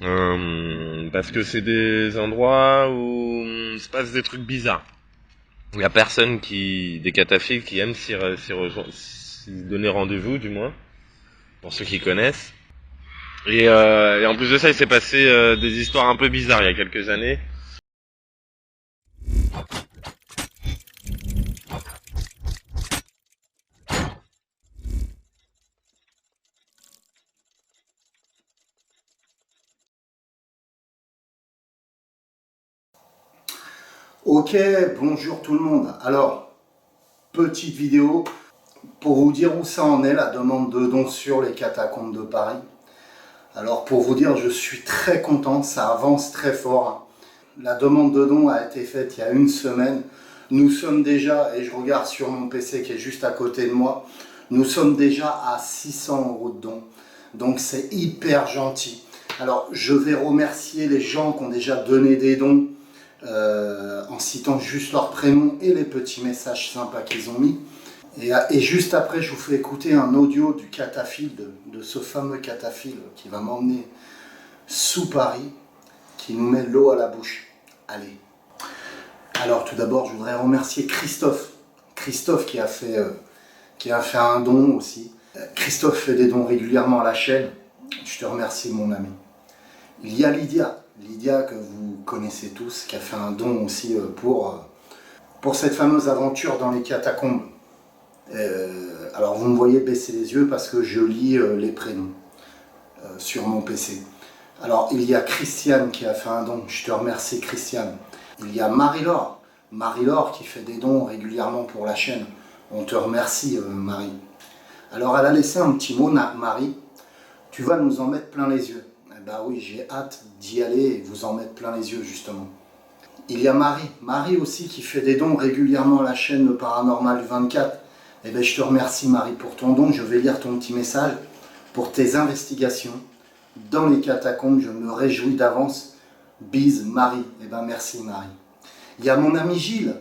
Parce que c'est des endroits où il se passe des trucs bizarres. Il y a personne des cataphiles qui aiment s'y donner rendez-vous, du moins, pour ceux qui connaissent. Et en plus de ça, il s'est passé des histoires un peu bizarres il y a quelques années. Ok, bonjour tout le monde. Alors, petite vidéo pour vous dire où ça en est, la demande de dons sur les catacombes de Paris. Alors, pour vous dire, je suis très content, ça avance très fort. La demande de dons a été faite il y a une semaine. Nous sommes déjà, et je regarde sur mon PC qui est juste à côté de moi, nous sommes déjà à 600 € de dons. Donc c'est hyper gentil. Alors, je vais remercier les gens qui ont déjà donné des dons. En citant juste leur prénom et les petits messages sympas qu'ils ont mis. Et juste après, je vous fais écouter un audio du cataphile, de ce fameux cataphile qui va m'emmener sous Paris, qui nous met l'eau à la bouche. Allez. Alors tout d'abord, je voudrais remercier Christophe. Christophe qui a fait un don aussi. Christophe fait des dons régulièrement à la chaîne. Je te remercie mon ami. Il y a Lydia que vous connaissez tous, qui a fait un don aussi pour cette fameuse aventure dans les catacombes. Alors vous me voyez baisser les yeux parce que je lis les prénoms sur mon PC. Alors il y a Christiane qui a fait un don, je te remercie Christiane. Il y a Marie-Laure, Marie-Laure qui fait des dons régulièrement pour la chaîne. On te remercie Marie. Alors elle a laissé un petit mot, Marie, tu vas nous en mettre plein les yeux. Eh ben oui, j'ai hâte d'y aller et vous en mettre plein les yeux justement. Il y a Marie aussi qui fait des dons régulièrement à la chaîne Le Paranormal 24. Eh bien, je te remercie Marie pour ton don, je vais lire ton petit message. Pour tes investigations dans les catacombes, je me réjouis d'avance. Bise Marie, eh bien merci Marie. Il y a mon ami Gilles,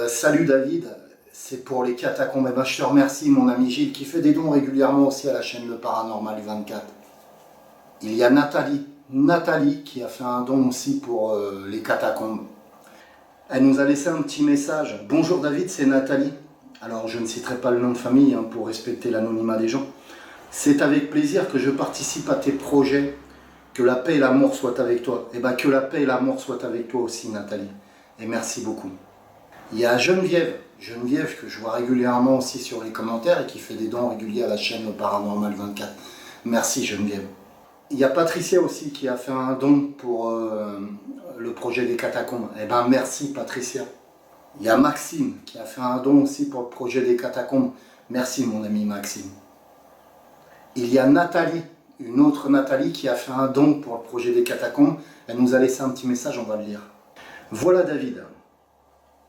salut David, c'est pour les catacombes. Eh bien, je te remercie mon ami Gilles qui fait des dons régulièrement aussi à la chaîne Le Paranormal 24. Il y a Nathalie qui a fait un don aussi pour les catacombes. Elle nous a laissé un petit message. Bonjour David, c'est Nathalie. Alors je ne citerai pas le nom de famille pour respecter l'anonymat des gens. C'est avec plaisir que je participe à tes projets. Que la paix et l'amour soient avec toi. Et bien que la paix et l'amour soient avec toi aussi Nathalie. Et merci beaucoup. Il y a Geneviève que je vois régulièrement aussi sur les commentaires et qui fait des dons réguliers à la chaîne Le Paranormal 24. Merci Geneviève. Il y a Patricia aussi qui a fait un don pour le projet des catacombes. Eh bien merci Patricia. Il y a Maxime qui a fait un don aussi pour le projet des catacombes. Merci mon ami Maxime. Il y a Nathalie, une autre Nathalie qui a fait un don pour le projet des catacombes. Elle nous a laissé un petit message, on va le lire. Voilà David.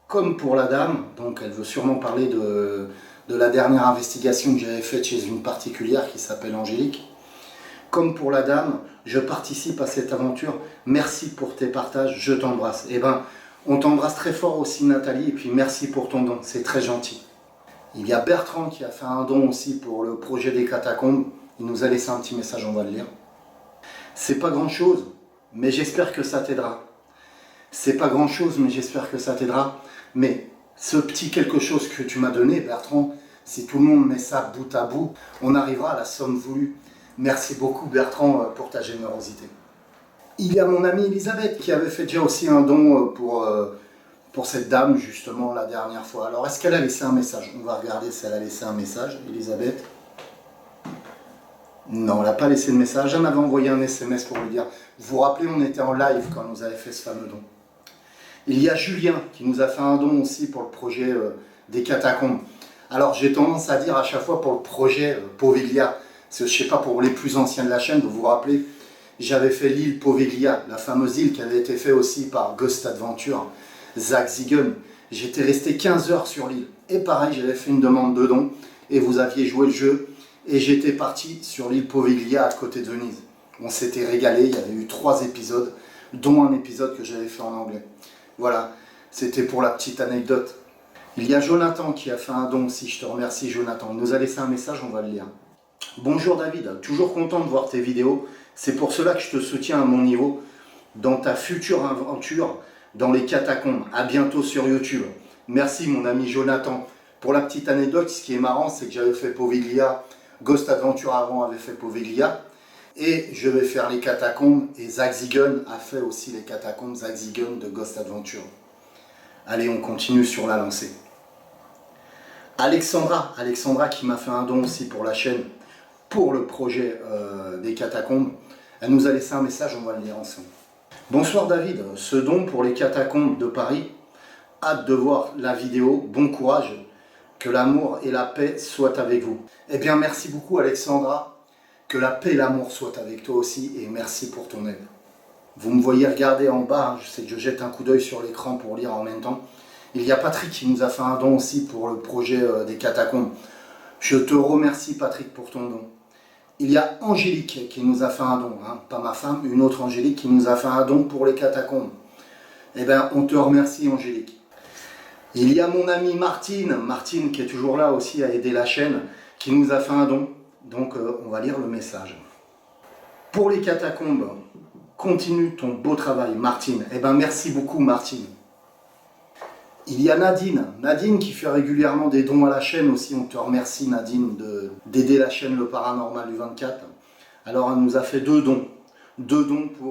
Comme pour la dame, donc elle veut sûrement parler de la dernière investigation que j'avais faite chez une particulière qui s'appelle Angélique. Comme pour la dame, je participe à cette aventure. Merci pour tes partages, je t'embrasse. Eh bien, on t'embrasse très fort aussi Nathalie, et puis merci pour ton don, c'est très gentil. Il y a Bertrand qui a fait un don aussi pour le projet des catacombes. Il nous a laissé un petit message, on va le lire. C'est pas grand chose, mais j'espère que ça t'aidera. C'est pas grand chose, mais j'espère que ça t'aidera. Mais ce petit quelque chose que tu m'as donné, Bertrand, si tout le monde met ça bout à bout, on arrivera à la somme voulue. Merci beaucoup Bertrand pour ta générosité. Il y a mon amie Elisabeth qui avait fait déjà aussi un don pour cette dame justement la dernière fois. Alors est-ce qu'elle a laissé un message? On va regarder si elle a laissé un message, Elisabeth. Non, elle n'a pas laissé de message. Elle m'avait envoyé un SMS pour lui dire. Vous vous rappelez, on était en live quand on nous avait fait ce fameux don. Il y a Julien qui nous a fait un don aussi pour le projet des catacombes. Alors j'ai tendance à dire à chaque fois pour le projet Poveglia. Je ne sais pas, pour les plus anciens de la chaîne, vous vous rappelez, j'avais fait l'île Poveglia, la fameuse île qui avait été faite aussi par Ghost Adventure, Zach Ziegen. J'étais resté 15 heures sur l'île. Et pareil, j'avais fait une demande de don et vous aviez joué le jeu. Et j'étais parti sur l'île Poveglia à côté de Venise. On s'était régalé, il y avait eu 3 épisodes, dont un épisode que j'avais fait en anglais. Voilà, c'était pour la petite anecdote. Il y a Jonathan qui a fait un don aussi, je te remercie Jonathan. Il nous a laissé un message, on va le lire. Bonjour David, toujours content de voir tes vidéos. C'est pour cela que je te soutiens à mon niveau dans ta future aventure dans les catacombes. À bientôt sur YouTube. Merci mon ami Jonathan. Pour la petite anecdote, ce qui est marrant, c'est que j'avais fait Poveglia, Ghost Adventure avant avait fait Poveglia, et je vais faire les catacombes, et Zach Ziegen a fait aussi les catacombes, Zach Ziegen de Ghost Adventure. Allez, on continue sur la lancée. Alexandra qui m'a fait un don aussi pour la chaîne, pour le projet des catacombes. Elle nous a laissé un message, on va le lire ensemble. Bonsoir David, ce don pour les catacombes de Paris, hâte de voir la vidéo, bon courage, que l'amour et la paix soient avec vous. Eh bien merci beaucoup Alexandra, que la paix et l'amour soient avec toi aussi, et merci pour ton aide. Vous me voyez regarder en bas, je sais que je jette un coup d'œil sur l'écran pour lire en même temps. Il y a Patrick qui nous a fait un don aussi pour le projet des catacombes. Je te remercie Patrick pour ton don. Il y a Angélique qui nous a fait un don, hein, pas ma femme, une autre Angélique qui nous a fait un don pour les catacombes. Eh bien, on te remercie Angélique. Il y a mon amie Martine qui est toujours là aussi à aider la chaîne, qui nous a fait un don. Donc, on va lire le message. Pour les catacombes, continue ton beau travail Martine. Eh bien, merci beaucoup Martine. Il y a Nadine qui fait régulièrement des dons à la chaîne aussi. On te remercie Nadine d'aider la chaîne Le Paranormal du 24. Alors elle nous a fait deux dons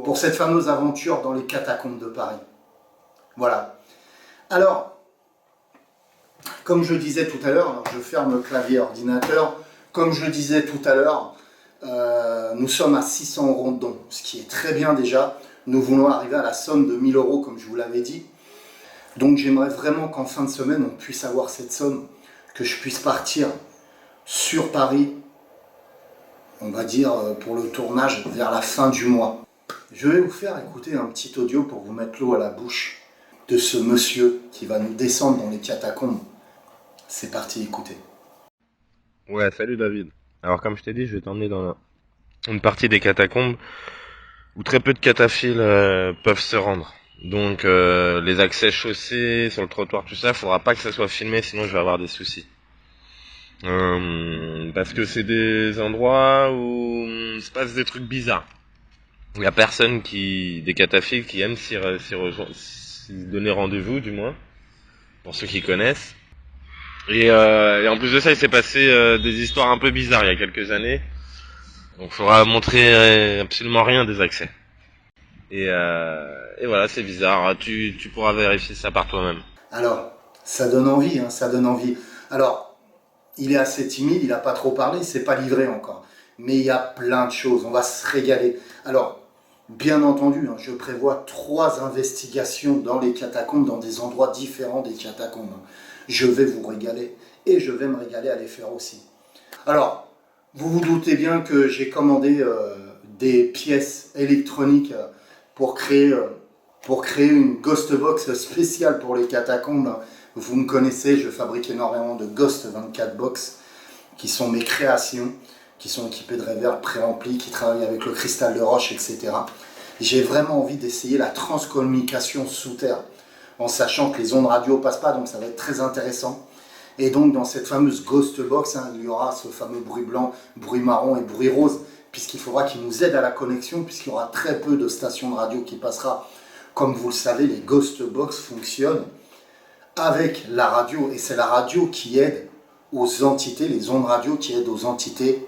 pour cette fameuse aventure dans les catacombes de Paris. Voilà. Alors, comme je disais tout à l'heure, alors je ferme le clavier ordinateur, comme je disais tout à l'heure, nous sommes à 600 € de dons, ce qui est très bien déjà. Nous voulons arriver à la somme de 1000 € comme je vous l'avais dit. Donc j'aimerais vraiment qu'en fin de semaine, on puisse avoir cette somme, que je puisse partir sur Paris, on va dire pour le tournage, vers la fin du mois. Je vais vous faire écouter un petit audio pour vous mettre l'eau à la bouche de ce monsieur qui va nous descendre dans les catacombes. C'est parti, écoutez. Ouais, salut David. Alors comme je t'ai dit, je vais t'emmener dans une partie des catacombes où très peu de cataphiles peuvent se rendre. Donc les accès chaussés, sur le trottoir, tout ça, faudra pas que ça soit filmé, sinon je vais avoir des soucis. Parce que c'est des endroits où il se passe des trucs bizarres. Où il y a personne des cataphiles qui aiment s'y donner rendez-vous, du moins, pour ceux qui connaissent. Et en plus de ça, il s'est passé des histoires un peu bizarres il y a quelques années. Donc faudra montrer absolument rien des accès. Et voilà, c'est bizarre. Tu pourras vérifier ça par toi-même. Alors, ça donne envie, hein, ça donne envie. Alors, il est assez timide, il n'a pas trop parlé, c'est pas livré encore. Mais il y a plein de choses, on va se régaler. Alors, bien entendu, hein, je prévois 3 investigations dans les catacombes, dans des endroits différents des catacombes. Je vais vous régaler et je vais me régaler à les faire aussi. Alors, vous vous doutez bien que j'ai commandé des pièces électroniques pour créer une Ghost Box spéciale pour les catacombes. Vous me connaissez, je fabrique énormément de Ghost 24 Box qui sont mes créations, qui sont équipées de reverb pré-remplis, qui travaillent avec le cristal de roche, etc. J'ai vraiment envie d'essayer la transcommunication sous terre, en sachant que les ondes radio passent pas, donc ça va être très intéressant. Et donc dans cette fameuse Ghost Box, hein, il y aura ce fameux bruit blanc, bruit marron et bruit rose, puisqu'il faudra qu'il nous aide à la connexion, puisqu'il y aura très peu de stations de radio qui passera. Comme vous le savez, les Ghost Box fonctionnent avec la radio, et c'est la radio qui aide aux entités, les ondes radio qui aident aux entités,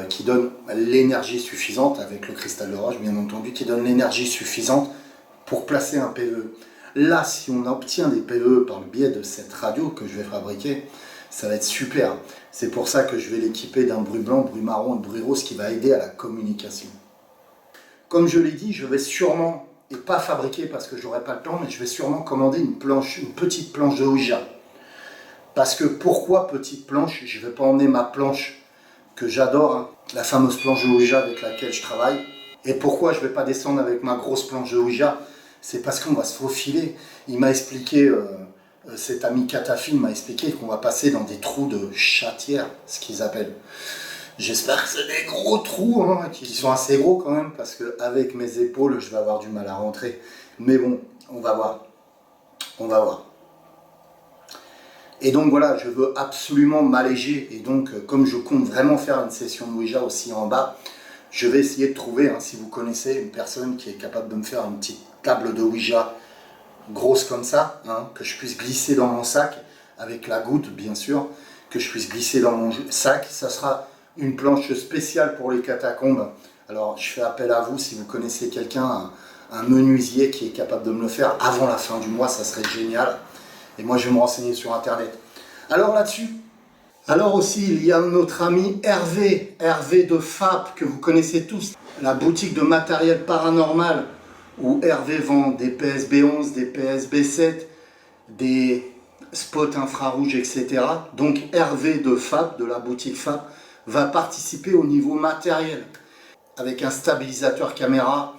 qui donnent l'énergie suffisante, avec le cristal de roche bien entendu, qui donne l'énergie suffisante pour placer un PVE. Là, si on obtient des PVE par le biais de cette radio que je vais fabriquer, ça va être super. C'est pour ça que je vais l'équiper d'un bruit blanc, bruit marron et bruit rose qui va aider à la communication. Comme je l'ai dit, je vais sûrement, et pas fabriquer parce que j'aurai pas le temps, mais je vais sûrement commander une petite planche de Ouija. Parce que pourquoi petite planche? Je ne vais pas emmener ma planche que j'adore, hein, la fameuse planche de Ouija avec laquelle je travaille. Et pourquoi je ne vais pas descendre avec ma grosse planche de Ouija? C'est parce qu'on va se faufiler. Il m'a expliqué, cet ami cataphile m'a expliqué qu'on va passer dans des trous de chatière, ce qu'ils appellent. J'espère que c'est des gros trous, hein, qui sont assez gros quand même, parce qu'avec mes épaules, je vais avoir du mal à rentrer. Mais bon, on va voir. On va voir. Et donc voilà, je veux absolument m'alléger. Et donc, comme je compte vraiment faire une session de Ouija aussi en bas, je vais essayer de trouver, si vous connaissez une personne qui est capable de me faire une petite table de Ouija grosse comme ça, que je puisse glisser dans mon sac, avec la goutte bien sûr, que je puisse glisser dans mon sac. Ça sera une planche spéciale pour les catacombes. Alors je fais appel à vous si vous connaissez quelqu'un, un menuisier qui est capable de me le faire avant la fin du mois, ça serait génial. Et moi je vais me renseigner sur internet. Alors là-dessus, alors aussi il y a notre ami Hervé de FAP, que vous connaissez tous, la boutique de matériel paranormal, où Hervé vend des PSB 11, des PSB 7, des spots infrarouges, etc. Donc Hervé de FAP, de la boutique FAP, va participer au niveau matériel, avec un stabilisateur caméra,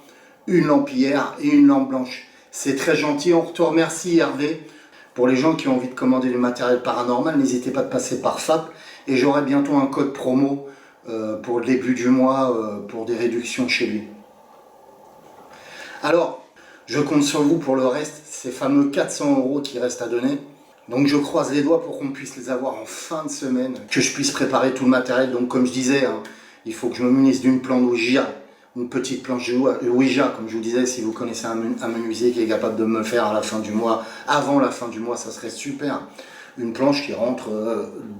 une lampillère et une lampe blanche. C'est très gentil, on te remercie Hervé. Pour les gens qui ont envie de commander du matériel paranormal, n'hésitez pas de passer par FAP, et j'aurai bientôt un code promo pour le début du mois pour des réductions chez lui. Alors, je compte sur vous pour le reste, ces fameux 400 € qui restent à donner. Donc je croise les doigts pour qu'on puisse les avoir en fin de semaine, que je puisse préparer tout le matériel. Donc comme je disais, il faut que je me munisse d'une planche Ouija, une petite planche Ouija, comme je vous disais, si vous connaissez un menuisier qui est capable de me le faire à la fin du mois, avant la fin du mois, ça serait super. Une planche qui rentre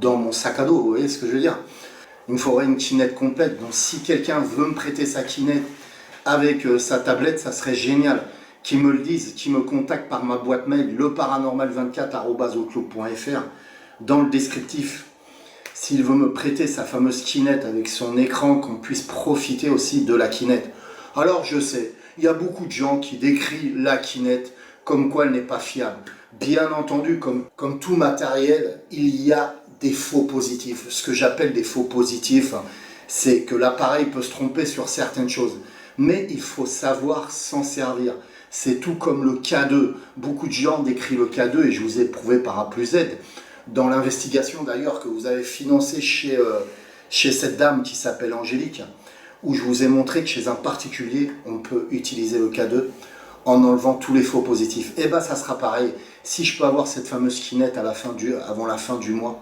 dans mon sac à dos, vous voyez ce que je veux dire. Il me faudrait une kinette complète, donc si quelqu'un veut me prêter sa kinette avec sa tablette, ça serait génial. Qui me le disent, qui me contactent par ma boîte mail, leparanormal24@outlook.fr. Dans le descriptif, s'il veut me prêter sa fameuse kinette avec son écran, qu'on puisse profiter aussi de la kinette. Alors je sais, il y a beaucoup de gens qui décrivent la kinette comme quoi elle n'est pas fiable. Bien entendu, comme tout matériel, il y a des faux positifs. Ce que j'appelle des faux positifs, c'est que l'appareil peut se tromper sur certaines choses. Mais il faut savoir s'en servir. C'est tout comme le K2. Beaucoup de gens décrivent le K2 et je vous ai prouvé par A plus Z, dans l'investigation d'ailleurs que vous avez financée chez cette dame qui s'appelle Angélique, où je vous ai montré que chez un particulier, on peut utiliser le K2 en enlevant tous les faux positifs. Et bien ça sera pareil. Si je peux avoir cette fameuse kinette avant la fin du mois,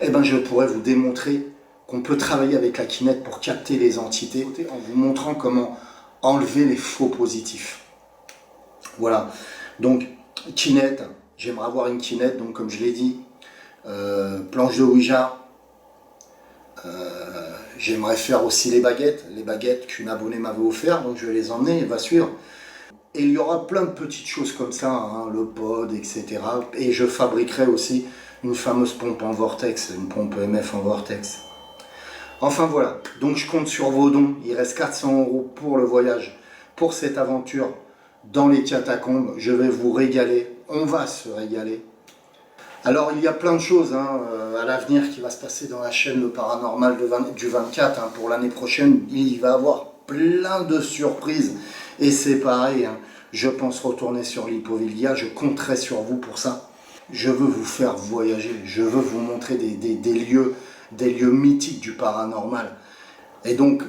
et ben je pourrais vous démontrer qu'on peut travailler avec la kinette pour capter les entités, en vous montrant comment enlever les faux positifs. Voilà, donc kinette, j'aimerais avoir une kinette, donc comme je l'ai dit, planche de Ouija, j'aimerais faire aussi les baguettes qu'une abonnée m'avait offert, donc je vais les emmener, elle va suivre. Et il y aura plein de petites choses comme ça, le pod, etc. Et je fabriquerai aussi une fameuse pompe en vortex, une pompe EMF en vortex. Enfin voilà, donc je compte sur vos dons, il reste 400 € pour le voyage, pour cette aventure dans les catacombes. Je vais vous régaler, on va se régaler. Alors il y a plein de choses à l'avenir qui va se passer dans la chaîne Le Paranormal du 24. Pour l'année prochaine, il va y avoir plein de surprises. Et c'est pareil, je pense retourner sur l'Hippovillia, je compterai sur vous pour ça. Je veux vous faire voyager, je veux vous montrer des lieux mythiques du paranormal. Et donc,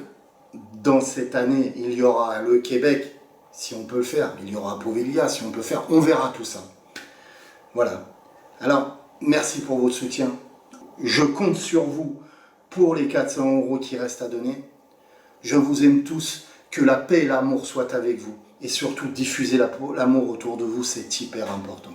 dans cette année, il y aura le Québec, si on peut le faire. Il y aura Pauvillia, si on peut le faire. On verra tout ça. Voilà. Alors, merci pour votre soutien. Je compte sur vous pour les 400 € qui restent à donner. Je vous aime tous. Que la paix et l'amour soient avec vous. Et surtout, diffuser l'amour autour de vous, c'est hyper important.